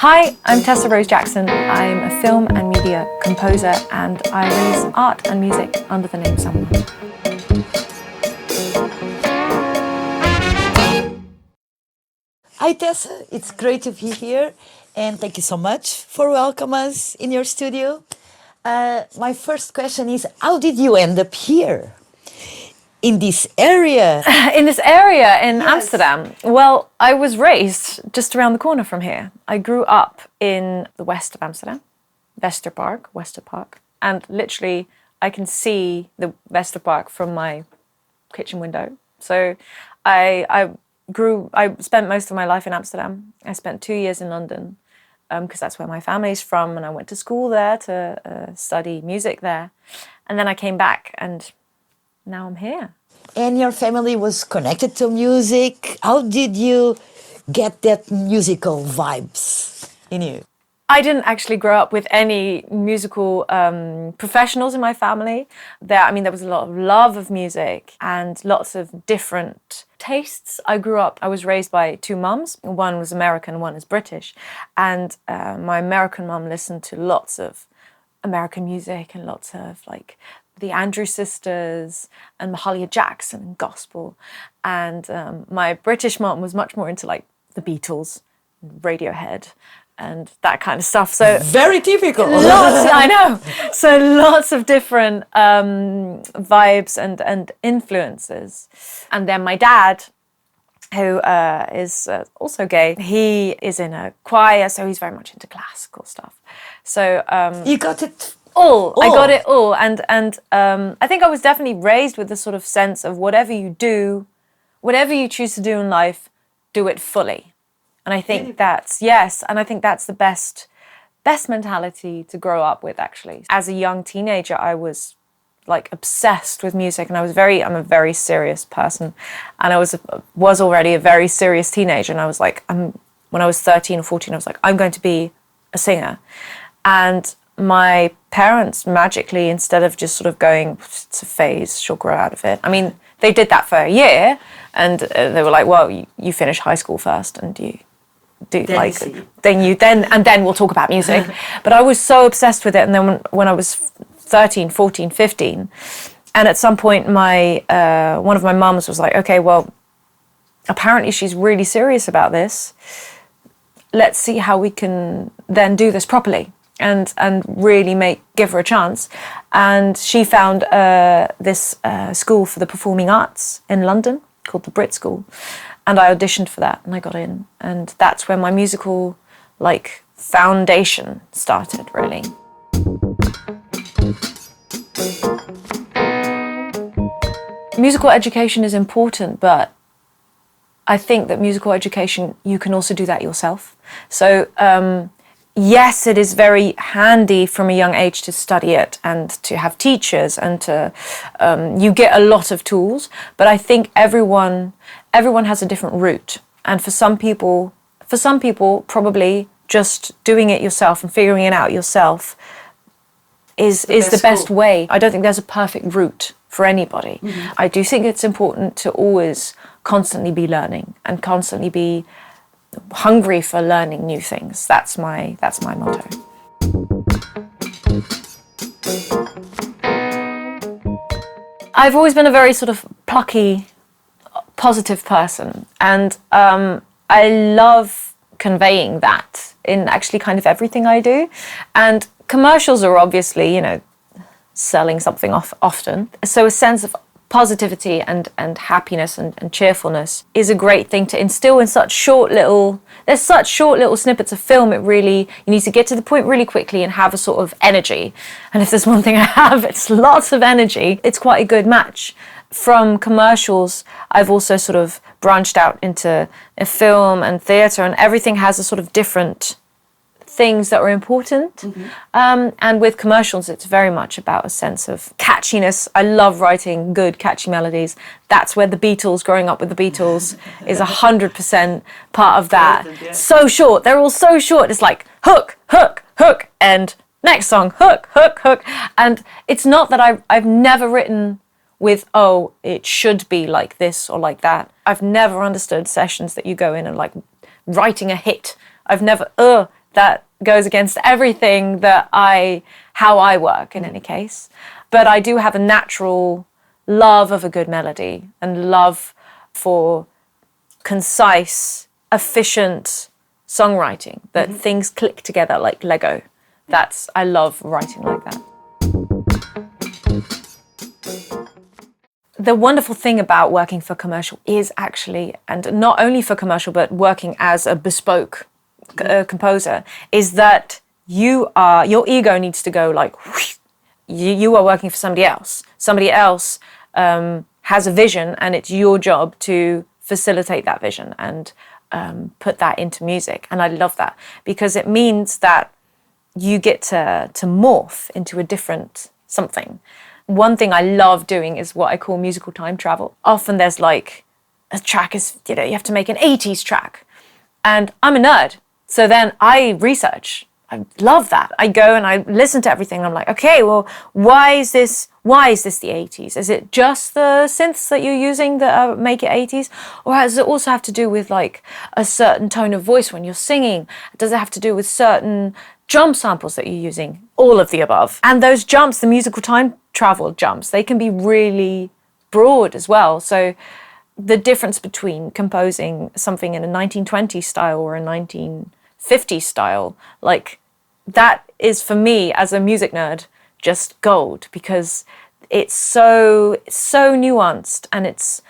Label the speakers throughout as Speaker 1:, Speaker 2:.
Speaker 1: Hi, I'm Tessa Rose Jackson. I'm a film and media composer and I release art and music under the name Someone.
Speaker 2: Hi Tessa, it's great to be here and thank you so much for welcoming us in your studio. My first question is, how did you end up here? In this area?
Speaker 1: In Yes. Amsterdam. Well, I was raised just around the corner from here. I grew up in the west of Amsterdam, Westerpark. And literally, I can see the Westerpark from my kitchen window. So I spent most of my life in Amsterdam. I spent 2 years in London because that's where my family's from. And I went to school there to study music there. And then I came back and now I'm here.
Speaker 2: And your family was connected to music. How did you get that musical vibes in you?
Speaker 1: I didn't actually grow up with any musical professionals in my family. There was a lot of love of music and lots of different tastes. I was raised by two mums. One was American, one is British. And my American mum listened to lots of American music and lots of the Andrews Sisters and Maja Jackson and gospel. And my British mom was much more into the Beatles, Radiohead, and that kind of stuff. So
Speaker 2: very typical.
Speaker 1: I know. So lots of different vibes and influences. And then my dad, who is also gay, he is in a choir, so he's very much into classical stuff. So
Speaker 2: you got it.
Speaker 1: I got it all, and I think I was definitely raised with the sort of sense of whatever you choose to do in life, do it fully, and I think that's the best mentality to grow up with. Actually, as a young teenager, I was obsessed with music, and I'm a very serious person, and I was already a very serious teenager, and I was when I was 13 or 14, I was I'm going to be a singer, and my parents magically, instead of just sort of going, it's a phase, she'll grow out of it. I mean, they did that for a year, and they were like, well, you finish high school first, and you do then we'll talk about music. But I was so obsessed with it, and then when I was 13, 14, 15, and at some point one of my mums was like, okay, well, apparently she's really serious about this. Let's see how we can then do this properly. And really give her a chance. And she found this school for the performing arts in London called the Brit School. And I auditioned for that and I got in. And that's when my musical foundation started, really. Musical education is important, but I think that musical education, you can also do that yourself. So yes, it is very handy from a young age to study it and to have teachers and to you get a lot of tools. But I think everyone has a different route, and for some people, probably just doing it yourself and figuring it out yourself is the best way. I don't think there's a perfect route for anybody. Mm-hmm. I do think it's important to always constantly be learning and constantly be hungry for learning new things. That's my motto. I've always been a very sort of plucky, positive person, and I love conveying that in actually kind of everything I do. And commercials are obviously, selling something off often. So a sense of positivity and happiness and cheerfulness is a great thing to instill in such short little snippets of film. You need to get to the point really quickly and have a sort of energy. And if there's one thing I have, it's lots of energy. It's quite a good match. From commercials, I've also sort of branched out into film and theatre, and everything has a sort of different things that are important. Mm-hmm. And with commercials, it's very much about a sense of catchiness. I love writing good, catchy melodies. That's where the Beatles, growing up with the Beatles, is 100% part of that. Yeah. So short. They're all so short. It's like hook, hook, hook, and next song, hook, hook, hook. And it's not that I've never written with, it should be like this or like that. I've never understood sessions that you go in and writing a hit. I've never, that goes against everything how I work in any case. But I do have a natural love of a good melody and love for concise, efficient songwriting, that things click together like Lego. I love writing like that. The wonderful thing about working for commercial is actually, and not only for commercial, but working as a bespoke composer, is that your ego needs to go like, whoosh. You are working for somebody else. Somebody else has a vision, and it's your job to facilitate that vision and put that into music. And I love that, because it means that you get to morph into a different something. One thing I love doing is what I call musical time travel. Often there's like a track is, you have to make an 80s track. And I'm a nerd. So then I research. I love that. I go and I listen to everything. And I'm like, okay, well, why is this the 80s? Is it just the synths that you're using that make it 80s? Or does it also have to do with like a certain tone of voice when you're singing? Does it have to do with certain drum samples that you're using? All of the above. And those jumps, the musical time travel jumps, they can be really broad as well. So the difference between composing something in a 1920s style or a 1950s style, like that is for me as a music nerd just gold, because it's so nuanced, and it's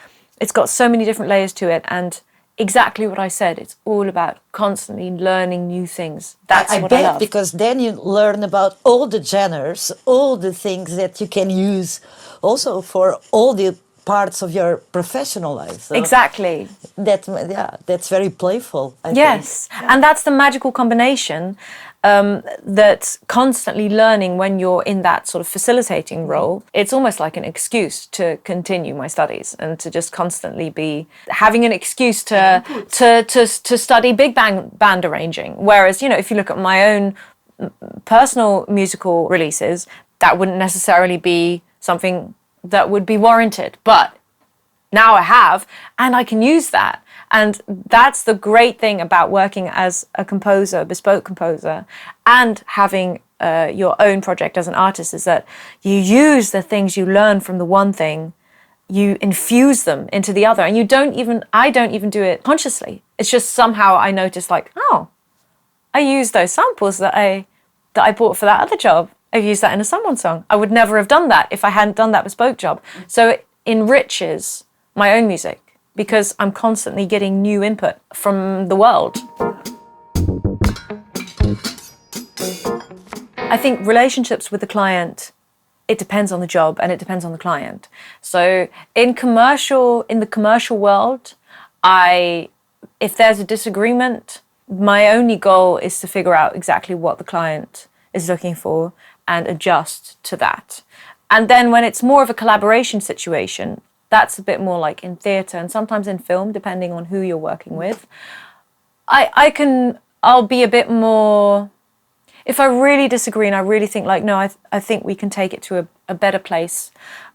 Speaker 1: got so many different layers to it. And exactly what I said, it's all about constantly learning new things. That's what I love.
Speaker 2: Because then you learn about all the genres, all the things that you can use also for all the parts of your professional life. So
Speaker 1: exactly.
Speaker 2: That's very playful, I think.
Speaker 1: Yes, and that's the magical combination that constantly learning when you're in that sort of facilitating role. It's almost like an excuse to continue my studies and to just constantly be having an excuse to study big band arranging. Whereas, if you look at my own personal musical releases, that wouldn't necessarily be something that would be warranted. But now I have, and I can use that. And that's the great thing about working as a composer, bespoke composer, and having your own project as an artist, is that you use the things you learn from the one thing, you infuse them into the other. And I don't even do it consciously. It's just somehow I notice like, oh, I use those samples that I bought for that other job. I've used that in a someone song. I would never have done that if I hadn't done that bespoke job. So it enriches my own music, because I'm constantly getting new input from the world. I think relationships with the client, it depends on the job and it depends on the client. So in the commercial world, if there's a disagreement, my only goal is to figure out exactly what the client is looking for and adjust to that. And then when it's more of a collaboration situation, that's a bit more like in theatre and sometimes in film, depending on who you're working with. I'll be a bit more, if I really disagree and I really think like, no, I think we can take it to a better place,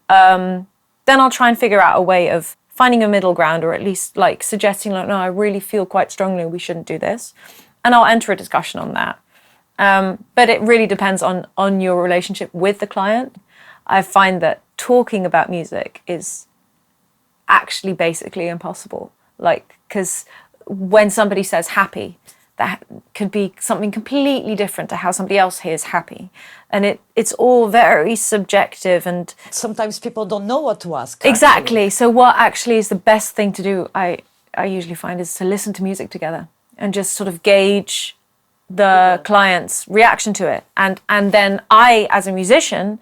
Speaker 1: then I'll try and figure out a way of finding a middle ground, or at least like suggesting like, no, I really feel quite strongly we shouldn't do this. And I'll enter a discussion on that. But it really depends on your relationship with the client. I find that talking about music is actually basically impossible. Like, because when somebody says happy, that could be something completely different to how somebody else hears happy. And it's all very subjective, and
Speaker 2: sometimes people don't know what to ask.
Speaker 1: Exactly. So what actually is the best thing to do, I usually find, is to listen to music together and just sort of gauge the client's reaction to it. And then I, as a musician,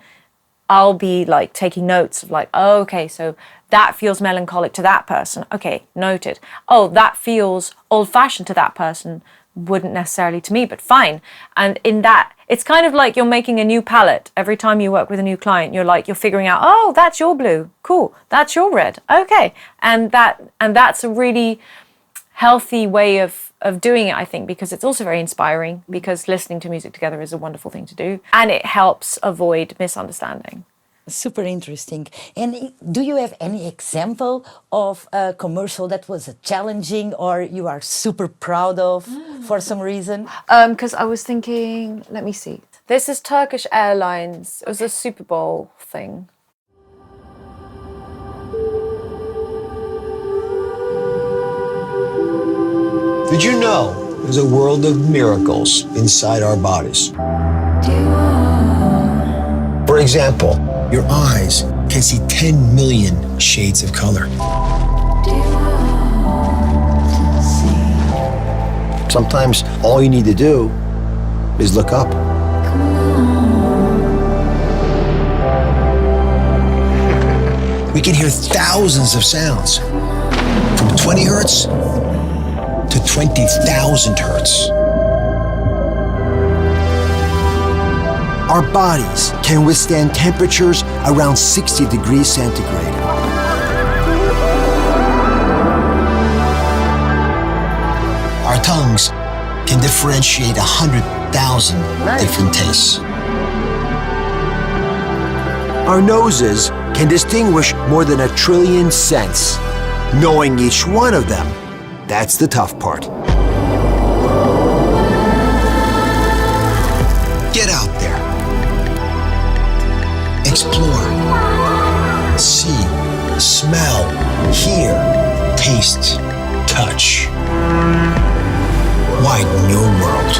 Speaker 1: I'll be like taking notes of like, oh, okay, so that feels melancholic to that person. Okay, noted. Oh, that feels old-fashioned to that person. Wouldn't necessarily to me, but fine. And in that, it's kind of like you're making a new palette. Every time you work with a new client, you're figuring out, oh, that's your blue. Cool. That's your red. Okay. And that's a really healthy way of doing it, I think, because it's also very inspiring, because listening to music together is a wonderful thing to do, and it helps avoid misunderstanding.
Speaker 2: Super interesting. And do you have any example of a commercial that was challenging or you are super proud of for some reason?
Speaker 1: Because I was thinking, let me see. This is Turkish Airlines. It was a Super Bowl thing.
Speaker 3: Did you know there's a world of miracles inside our bodies? For example, your eyes can see 10 million shades of color. Sometimes all you need to do is look up. We can hear thousands of sounds, from 20 hertz to 20,000 hertz. Our bodies can withstand temperatures around 60 degrees centigrade. Our tongues can differentiate 100,000 different tastes. Our noses can distinguish more than 1 trillion scents. Knowing each one of them, that's the tough part. Get out there. Explore. See, smell, hear, taste, touch. Widen your world.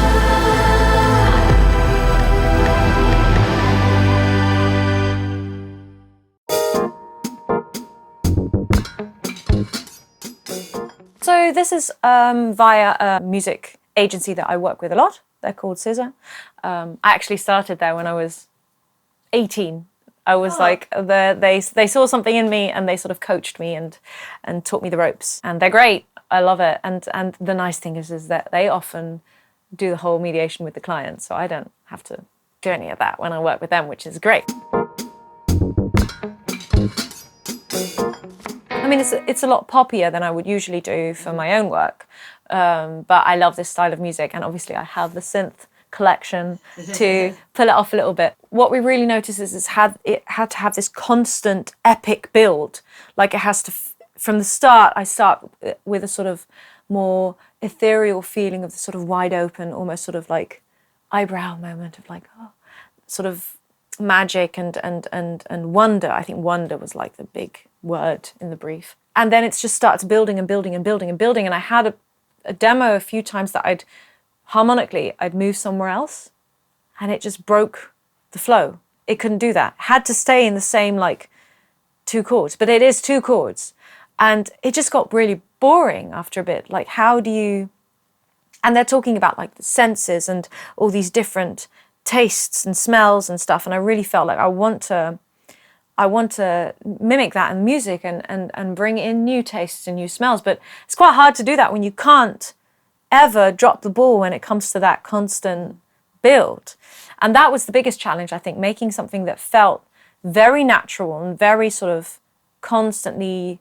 Speaker 1: So this is via a music agency that I work with a lot. They're called Scissor. I actually started there when I was 18. I was like, they saw something in me and they sort of coached me and taught me the ropes. And they're great. I love it. And the nice thing is that they often do the whole mediation with the client. So I don't have to do any of that when I work with them, which is great. I mean, it's a lot poppier than I would usually do for my own work. But I love this style of music. And obviously I have the synth collection to pull it off a little bit. What we really notice is it had to have this constant epic build. Like it has to, from the start, I start with a sort of more ethereal feeling of the sort of wide open, almost sort of like eyebrow moment of like, oh, sort of magic and wonder. I think wonder was like the big word in the brief. And then it just starts building and building and building and building. And I had a demo a few times that I'd move somewhere else and it just broke the flow. It couldn't do that. Had to stay in the same like 2 chords, but it is 2 chords. And it just got really boring after a bit. Like how do you, and they're talking about like the senses and all these different tastes and smells and stuff. And I really felt like I want to mimic that in music and bring in new tastes and new smells. But it's quite hard to do that when you can't ever drop the ball when it comes to that constant build. And that was the biggest challenge, I think, making something that felt very natural and very sort of constantly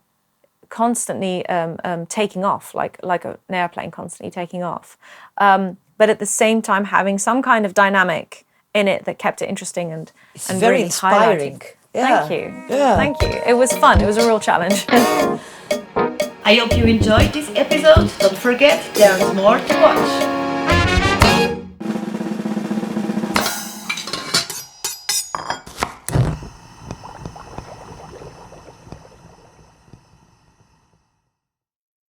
Speaker 1: taking off, like an airplane constantly taking off. But at the same time having some kind of dynamic in it that kept it interesting and
Speaker 2: very
Speaker 1: really
Speaker 2: inspiring.
Speaker 1: Thank you.
Speaker 2: Yeah.
Speaker 1: Thank you. It was fun. It was a real challenge.
Speaker 2: I hope you enjoyed this episode. Don't forget, there is more to watch.